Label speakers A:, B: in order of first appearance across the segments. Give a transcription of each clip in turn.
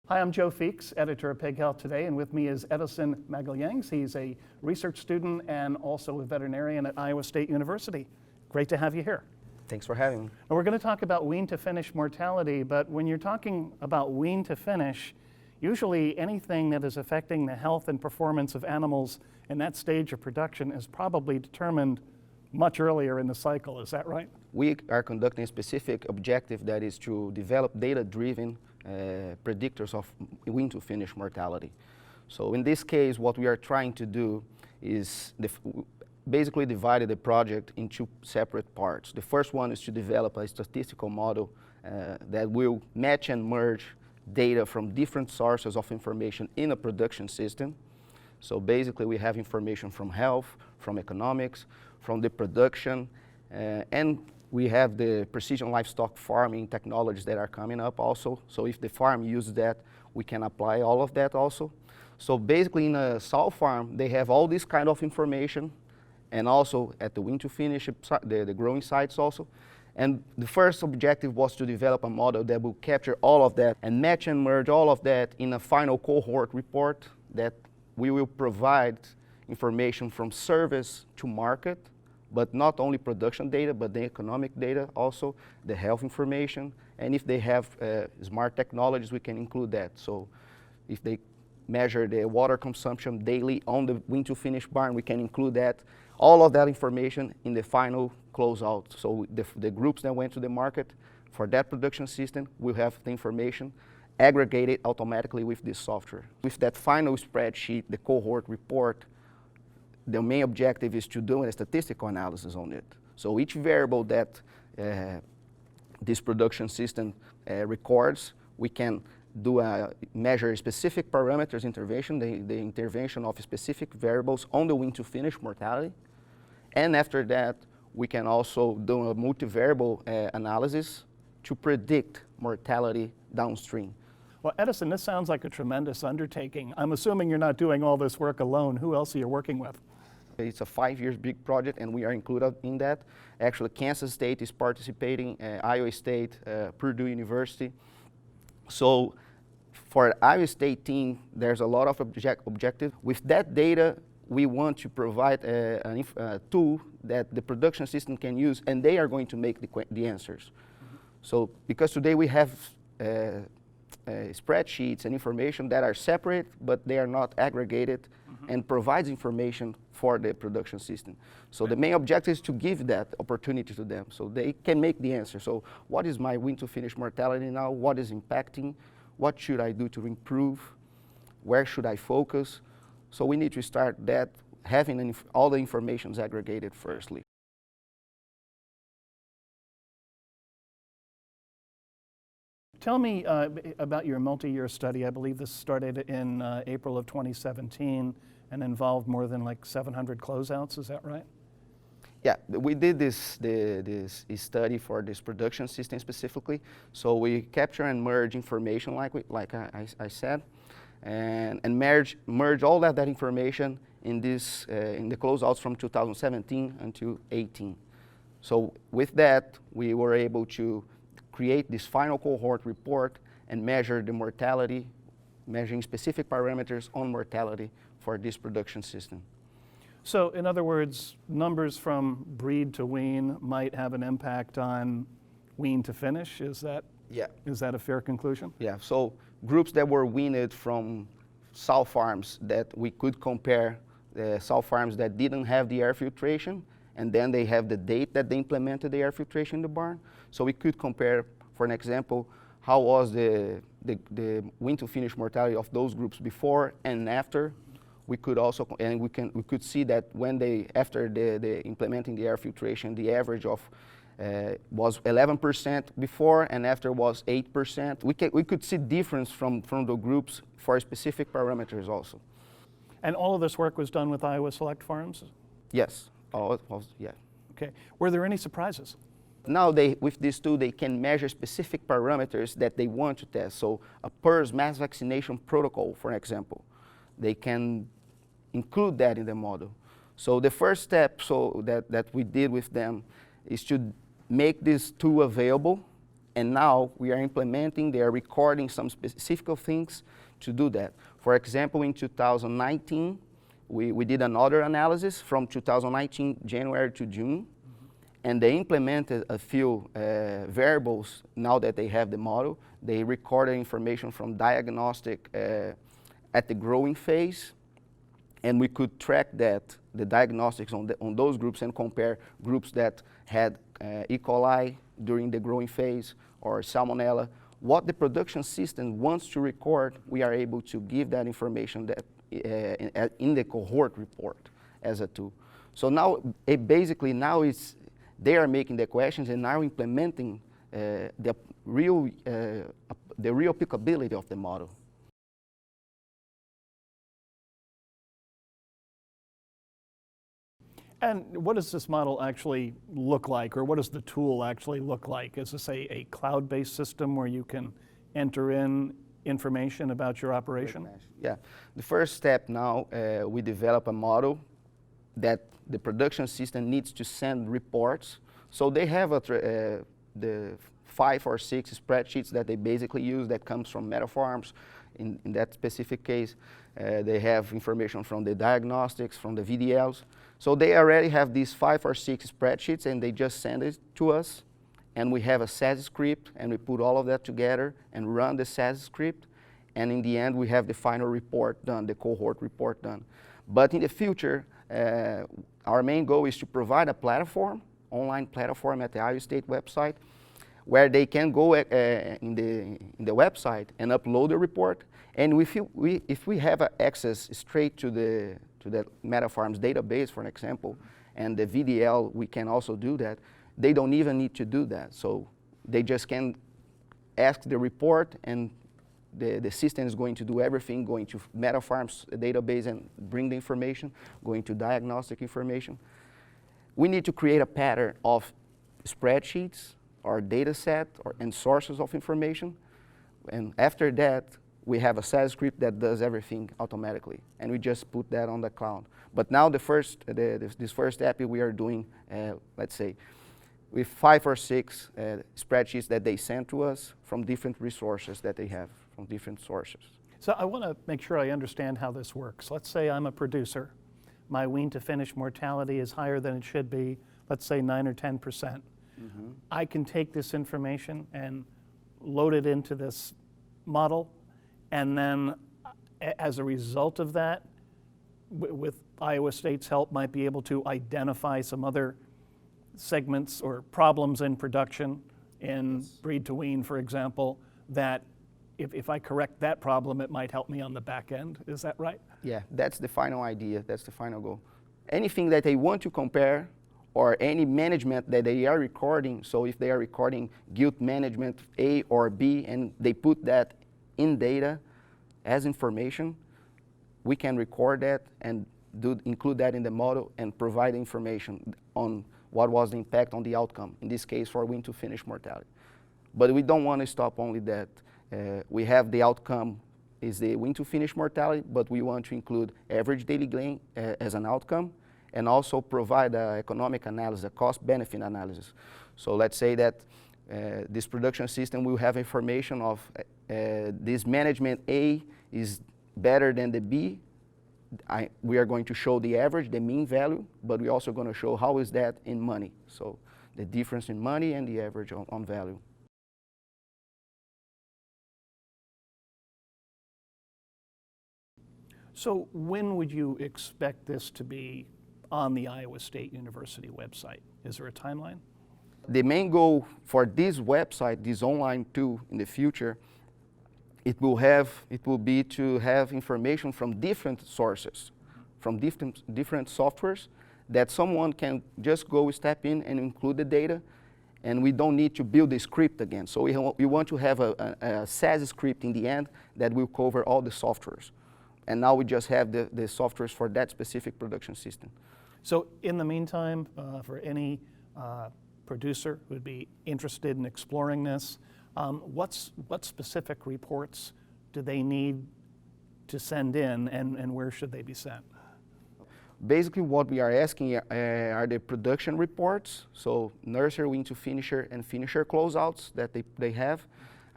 A: Hi, I'm Joe Feeks, editor of Pig Health Today, and with me is Edison Magalhaes. He's a research student and also a veterinarian at Iowa State University. Great to have you here.
B: Thanks for having me.
A: Now, we're going to talk about wean-to-finish mortality, but when you're talking about wean-to-finish, usually anything that is affecting the health and performance of animals in that stage of production is probably determined much earlier in the cycle. Is that right?
B: We are conducting a specific objective that is to develop data-driven predictors of wean-to-finish mortality. So in this case, what we are trying to do is basically divided the project into separate parts. The first one is to develop a statistical model that will match and merge data from different sources of information in a production system. So basically we have information from health, from economics, from the production, and we have the precision livestock farming technologies that are coming up also. So if the farm uses that, we can apply all of that also. So basically in a sow farm, they have all this kind of information, and also at the wean-to-finish, the growing sites also. And the first objective was to develop a model that will capture all of that and match and merge all of that in a final cohort report that we will provide information from service to market, but not only production data, but the economic data also, the health information, and if they have smart technologies, we can include that. So if they measure the water consumption daily on the wean-to-finish barn, we can include that, all of that information in the final closeout. So the groups that went to the market for that production system will have the information aggregated automatically with this software. With that final spreadsheet, the cohort report, the main objective is to do a statistical analysis on it. So each variable that this production system records, we can measure specific parameters intervention, the intervention of specific variables on the wean-to-finish mortality. And after that, we can also do a multivariable analysis to predict mortality downstream.
A: Well, Edison, this sounds like a tremendous undertaking. I'm assuming you're not doing all this work alone. Who else are you working with?
B: It's a 5-year big project, and we are included in that. Actually, Kansas State is participating, Iowa State, Purdue University. So for the Iowa State team, there's a lot of objectives. With that data, we want to provide a tool that the production system can use, and they are going to make the answers. Mm-hmm. So because today we have spreadsheets and information that are separate, but they are not aggregated, mm-hmm, and provides information for the production system. So the main objective is to give that opportunity to them so they can make the answer. So what is my wean-to-finish mortality now? What is impacting? What should I do to improve? Where should I focus? So we need to start that, having all the information aggregated firstly.
A: Tell me about your multi-year study. I believe this started in April of 2017 and involved more than like 700 closeouts, is that right?
B: Yeah, we did this study for this production system specifically. So we capture and merge information like I said, and merge all that information in the closeouts from 2017 until 18. So with that, we were able to create this final cohort report and measure the mortality, measuring specific parameters on mortality for this production system.
A: So in other words, numbers from breed to wean might have an impact on wean to finish, is that a fair conclusion?
B: Yeah, so groups that were weaned from sow farms that we could compare the sow farms that didn't have the air filtration, and then they have the date that they implemented the air filtration in the barn. So we could compare, for an example, how was the wean-to-finish mortality of those groups before and after. We could also, and we could see that when after the implementing the air filtration, the average of was 11% before, and after was 8%. We could see difference from the groups for specific parameters also.
A: And all of this work was done with Iowa Select Farms?
B: Yes, yeah.
A: Okay. Were there any surprises?
B: Now with this tool, they can measure specific parameters that they want to test. So a PRRS mass vaccination protocol, for example, they can include that in the model. So the first step that we did with them is to make this tool available and now we are implementing, they are recording some specific things to do that. For example, in 2019, we did another analysis from 2019, January to June, and they implemented a few variables now that they have the model. They recorded information from diagnostic at the growing phase, and we could track that, the diagnostics on those groups, and compare groups that had E. coli during the growing phase or salmonella. What the production system wants to record, we are able to give that information that in the cohort report as a tool. So now, basically now they are making the questions and now implementing the real applicability of the model.
A: And what does this model actually look like, or what does the tool actually look like? Is this a cloud-based system where you can enter in information about your operation?
B: Yeah, the first step now, we develop a model that the production system needs to send reports. So they have the 5 or 6 spreadsheets that they basically use that comes from Metafarms. In that specific case, they have information from the diagnostics, from the VDLs. So they already have these 5 or 6 spreadsheets, and they just send it to us. And we have a SAS script, and we put all of that together and run the SAS script. And in the end, we have the final report done, the cohort report done. But in the future, our main goal is to provide a platform, online platform at the Iowa State website, where they can go in the website and upload the report. And if we have access straight to the Metafarms database, for an example, and the VDL, we can also do that. They don't even need to do that. So they just can ask the report, and the system is going to do everything, going to Metafarms database and bring the information, going to diagnostic information. We need to create a pattern of spreadsheets or data set and sources of information. And after that, we have a SAS script that does everything automatically. And we just put that on the cloud. But now this first step we are doing, let's say, with 5 or 6 spreadsheets that they send to us from different resources that they have, from different sources.
A: So I want to make sure I understand how this works. Let's say I'm a producer. My wean to finish mortality is higher than it should be, let's say 9 or 10%. Mm-hmm. I can take this information and load it into this model, and then as a result of that, with Iowa State's help, might be able to identify some other segments or problems in production in breed to wean, for example, that if I correct that problem, it might help me on the back end. Is that right?
B: Yeah, that's the final idea. That's the final goal. Anything that they want to compare, or any management that they are recording, so if they are recording gilt management A or B, and they put that in data as information, we can record that and include that in the model and provide information on what was the impact on the outcome, in this case for wean to finish mortality. But we don't want to stop only that. We have the outcome is the wean to finish mortality, but we want to include average daily gain as an outcome, and also provide an economic analysis, a cost-benefit analysis. So let's say that this production system will have information of this management A is better than the B. We are going to show the average, the mean value, but we're also going to show how is that in money. So the difference in money and the average on value.
A: So when would you expect this to be on the Iowa State University website? Is there a timeline?
B: The main goal for this website, this online tool in the future, it will be to have information from different sources, from different softwares, that someone can just go step in and include the data, and we don't need to build the script again. So we want to have a SAS script in the end that will cover all the softwares. And now we just have the softwares for that specific production system.
A: So in the meantime, for any producer who would be interested in exploring this, what specific reports do they need to send in, and where should they be sent?
B: Basically what we are asking are the production reports, so nursery, wean to finisher, and finisher closeouts that they have,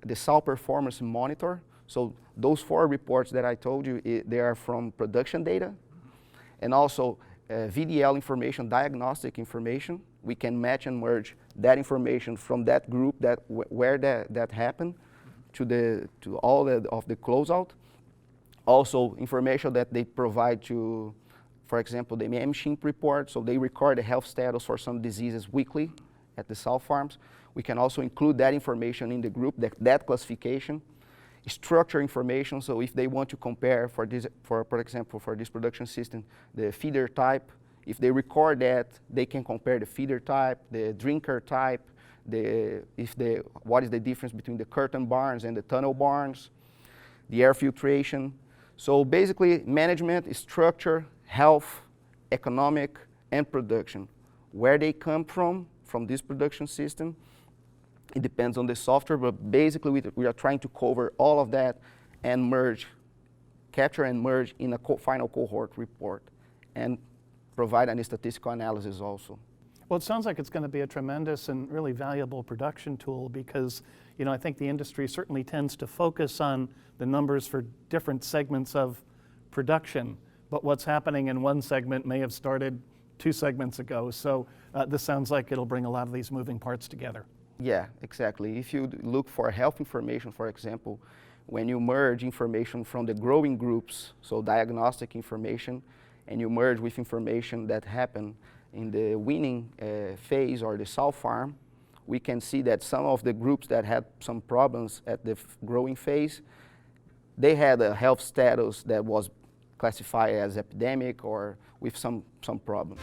B: the sow performance monitor. So those 4 reports that I told you, they are from production data, and also VDL information, diagnostic information. We can match and merge that information from that group where that happened to all of the closeout. Also information that they provide to, for example, the MSHIMP report, so they record the health status for some diseases weekly at the sow farms. We can also include that information in the group, that classification. Structure information, so if they want to compare for example, for this production system, the feeder type, if they record that, they can compare the feeder type, the drinker type, what is the difference between the curtain barns and the tunnel barns, the air filtration. So basically, management, structure, health, economic, and production. Where they come from this production system, it depends on the software, but basically we are trying to cover all of that and capture and merge in a final cohort report, and provide any statistical analysis also.
A: Well, it sounds like it's going to be a tremendous and really valuable production tool because, I think the industry certainly tends to focus on the numbers for different segments of production, but what's happening in one segment may have started 2 segments ago. So this sounds like it'll bring a lot of these moving parts together.
B: Yeah, exactly. If you look for health information, for example, when you merge information from the growing groups, so diagnostic information, and you merge with information that happened in the weaning phase or the sow farm, we can see that some of the groups that had some problems at the growing phase, they had a health status that was classified as epidemic or with some problems.